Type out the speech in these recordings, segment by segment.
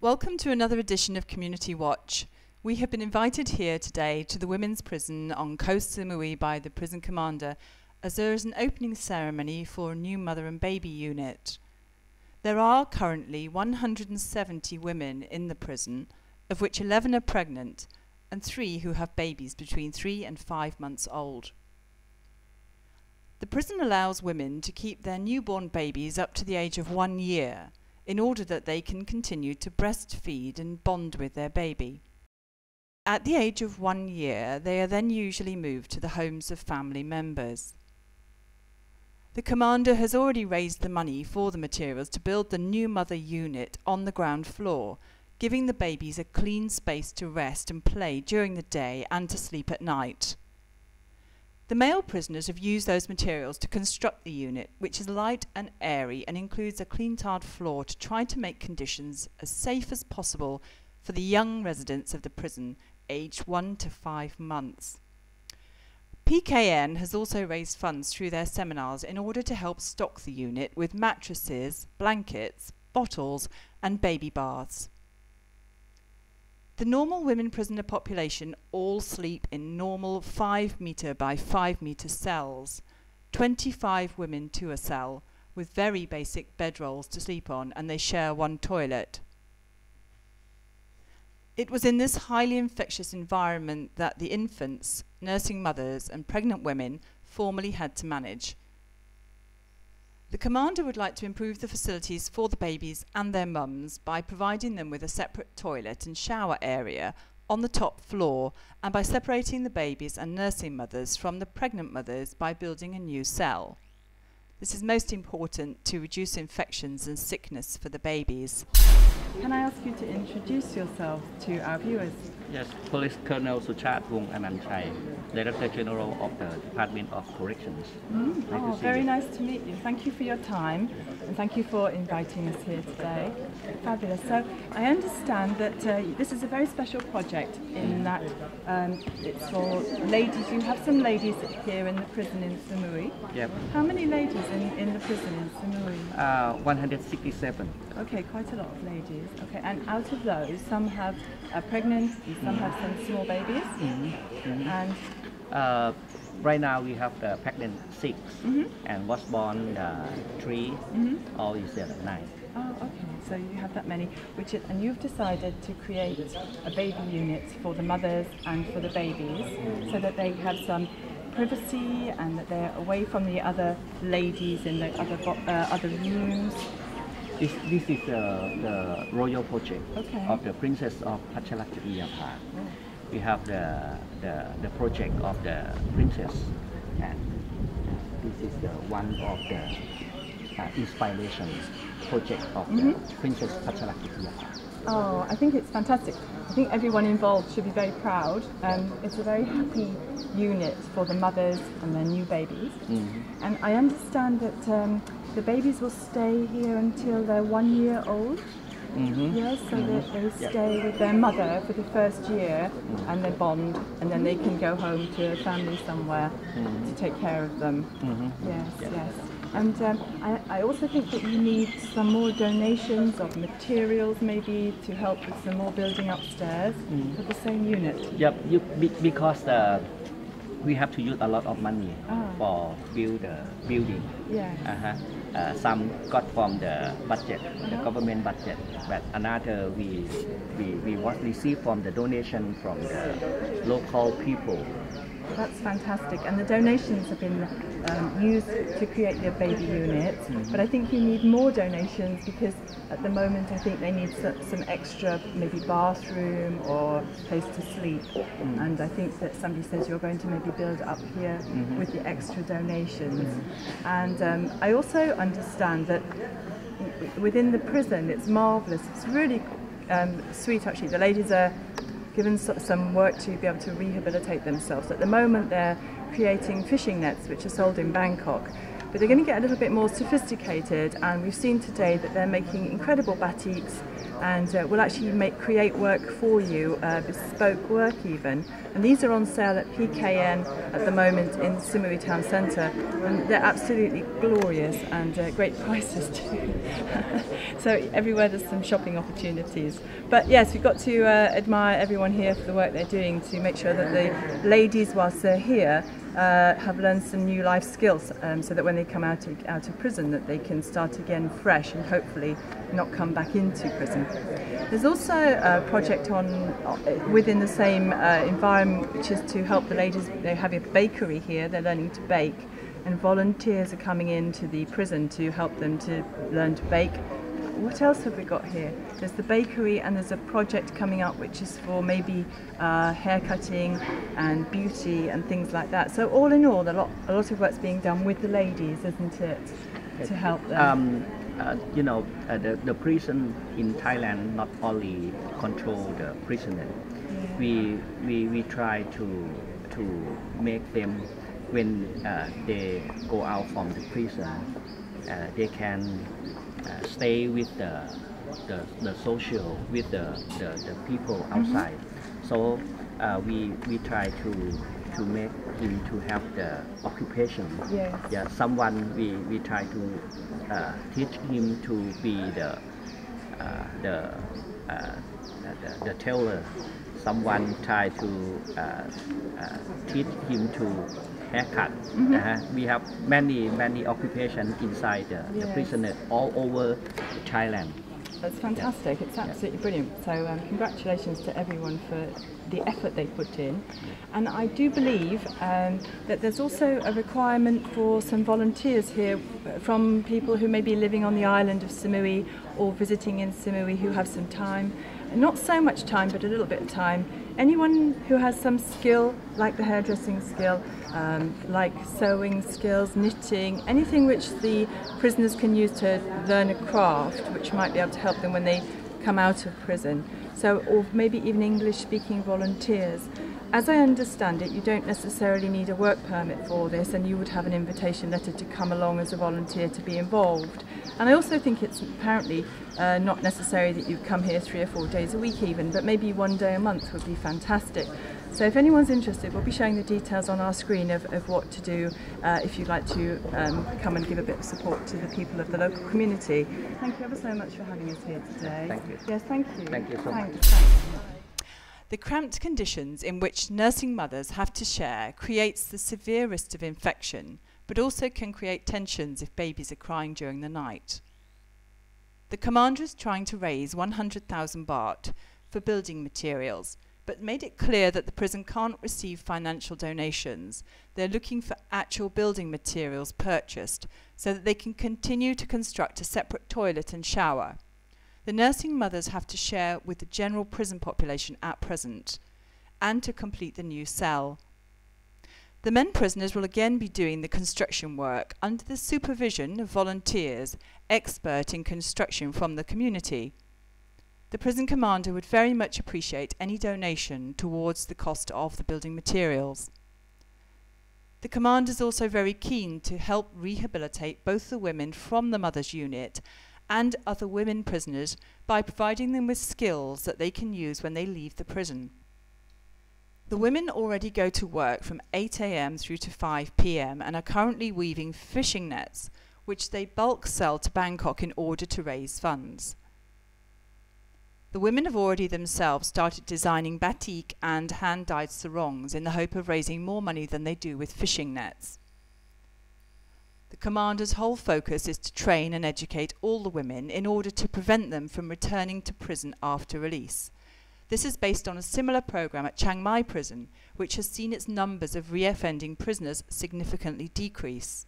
Welcome to another edition of Community Watch. We have been invited here today to the women's prison on Koh Samui by the prison commander as there is an opening ceremony for a new mother and baby unit. There are currently 170 women in the prison, of which 11 are pregnant and 3 who have babies between 3 and 5 months old. The prison allows women to keep their newborn babies up to the age of 1 year in order that they can continue to breastfeed and bond with their baby. At the age of 1 year, they are then usually moved to the homes of family members. The commander has already raised the money for the materials to build the new mother unit on the ground floor, giving the babies a clean space to rest and play during the day and to sleep at night. The male prisoners have used those materials to construct the unit, which is light and airy and includes a clean tiled floor to try to make conditions as safe as possible for the young residents of the prison, aged 1 to 5 months. PKN has also raised funds through their seminars in order to help stock the unit with mattresses, blankets, bottles and baby baths. The normal women prisoner population all sleep in normal 5 metre by 5 metre cells, 25 women to a cell, with very basic bedrolls to sleep on, and they share one toilet. It was in this highly infectious environment that the infants, nursing mothers and pregnant women formerly had to manage. The commander would like to improve the facilities for the babies and their mums by providing them with a separate toilet and shower area on the top floor and by separating the babies and nursing mothers from the pregnant mothers by building a new cell. This is most important to reduce infections and sickness for the babies. Can I ask you to introduce yourself to our viewers? Yes, Police Colonel Suchat Wong Ananchai, Director General of the Department of Corrections. Very nice to meet you. Thank you for your time and thank you for inviting us here today. Fabulous. So I understand that this is a very special project in that it's for ladies. You have some ladies here in the prison in Samui. Yep. How many ladies in the prison in Samui? 167. Okay, quite a lot of ladies. Okay, and out of those, some have pregnant, and some have some small babies. And right now we have the pregnant 6 and was born 3. All is 9. Oh, okay. So you have that many, and you've decided to create a baby unit for the mothers and for the babies, so that they have some privacy and that they're away from the other ladies in the other rooms. This is the royal project of the Princess of Pachalakiyapa. We have the project of the princess, and this is the one of the inspiration project of the Princess Pachalakiyapa. Oh, I think it's fantastic. I think everyone involved should be very proud. It's a very happy unit for the mothers and their new babies. And I understand that the babies will stay here until they're 1 year old. Yes, so that they stay with their mother for the first year and they bond, and then they can go home to a family somewhere to take care of them. Yes. And I also think that you need some more donations of materials maybe to help with some more building upstairs for the same unit. Yep, because we have to use a lot of money for build the building. Yes. Some got from the budget, the government budget, but another we receive from the donation from the local people. That's fantastic, and the donations have been used to create the baby units, but I think you need more donations because at the moment I think they need some extra, maybe bathroom or place to sleep, and I think that somebody says you're going to maybe build up here with the extra donations. And I also understand that within the prison it's marvellous, it's really sweet actually. The ladies are given some work to be able to rehabilitate themselves. At the moment they're creating fishing nets which are sold in Bangkok, but they're going to get a little bit more sophisticated, and we've seen today that they're making incredible batiks, and will actually create work for you, bespoke work even. And these are on sale at PKN at the moment in Samui Town Centre, and they're absolutely glorious and great prices too. So everywhere there's some shopping opportunities. But yes, we've got to admire everyone here for the work they're doing to make sure that the ladies, whilst they're here, have learned some new life skills, so that when they come out of prison, that they can start again fresh and hopefully not come back into prison. There's also a project within the same environment, which is to help the ladies. They have a bakery here, they're learning to bake, and volunteers are coming into the prison to help them to learn to bake. What else have we got here? There's the bakery, and there's a project coming up which is for maybe hair cutting and beauty and things like that. So all in all, a lot of work's being done with the ladies, isn't it, to help them? The prison in Thailand not only control the prisoner. Yeah. We try to make them, when they go out from the prison, they can stay with the social, with the people outside. Mm-hmm. So we try to make him to have the occupation. Yes. Yeah, someone we try to teach him to be the tailor. Someone try to teach him to haircut. Mm-hmm. We have many occupations inside the prisoner all over Thailand. That's fantastic. It's absolutely brilliant. So congratulations to everyone for the effort they put in. And I do believe that there's also a requirement for some volunteers here from people who may be living on the island of Samui or visiting in Samui who have some time. Not so much time, but a little bit of time. Anyone who has some skill, like the hairdressing skill, like sewing skills, knitting, anything which the prisoners can use to learn a craft, which might be able to help them when they come out of prison. So, or maybe even English-speaking volunteers. As I understand it, you don't necessarily need a work permit for this, and you would have an invitation letter to come along as a volunteer to be involved. And I also think it's apparently not necessary that you come here 3 or 4 days a week even, but maybe 1 day a month would be fantastic. So if anyone's interested, we'll be showing the details on our screen of what to do if you'd like to come and give a bit of support to the people of the local community. Thank you ever so much for having us here today. Thank you. Yes, thank you. Thank you so much. The cramped conditions in which nursing mothers have to share creates the severe risk of infection, but also can create tensions if babies are crying during the night. The commander is trying to raise 100,000 baht for building materials, but made it clear that the prison can't receive financial donations. They're looking for actual building materials purchased so that they can continue to construct a separate toilet and shower. The nursing mothers have to share with the general prison population at present, and to complete the new cell. The men prisoners will again be doing the construction work under the supervision of volunteers, expert in construction from the community. The prison commander would very much appreciate any donation towards the cost of the building materials. The commander is also very keen to help rehabilitate both the women from the mothers unit and other women prisoners by providing them with skills that they can use when they leave the prison. The women already go to work from 8 a.m. through to 5 p.m. and are currently weaving fishing nets, which they bulk sell to Bangkok in order to raise funds. The women have already themselves started designing batik and hand-dyed sarongs in the hope of raising more money than they do with fishing nets. The commander's whole focus is to train and educate all the women in order to prevent them from returning to prison after release. This is based on a similar program at Chiang Mai prison, which has seen its numbers of reoffending prisoners significantly decrease.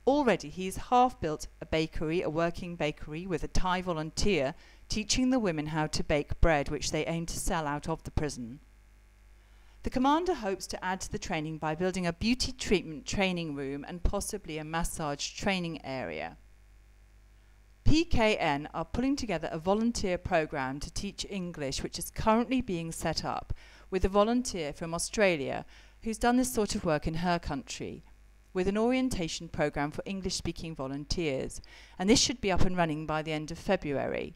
Already he has half-built a bakery, a working bakery, with a Thai volunteer teaching the women how to bake bread, which they aim to sell out of the prison. The commander hopes to add to the training by building a beauty treatment training room and possibly a massage training area. PKN are pulling together a volunteer program to teach English, which is currently being set up with a volunteer from Australia who's done this sort of work in her country. with an orientation programme for English-speaking volunteers, and this should be up and running by the end of February.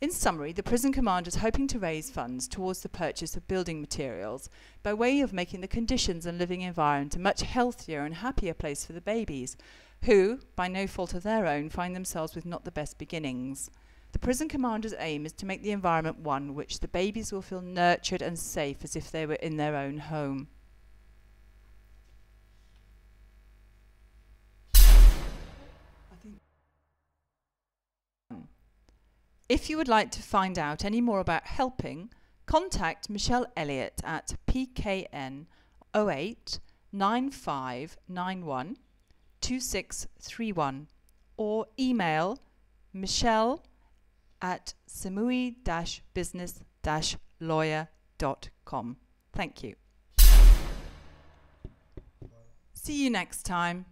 In summary, the prison commander is hoping to raise funds towards the purchase of building materials by way of making the conditions and living environment a much healthier and happier place for the babies, who, by no fault of their own, find themselves with not the best beginnings. The prison commander's aim is to make the environment one which the babies will feel nurtured and safe as if they were in their own home. If you would like to find out any more about helping, contact Michelle Elliott at PKN 08 9591 2631 or email michelle@samui-business-lawyer.com. Thank you. See you next time.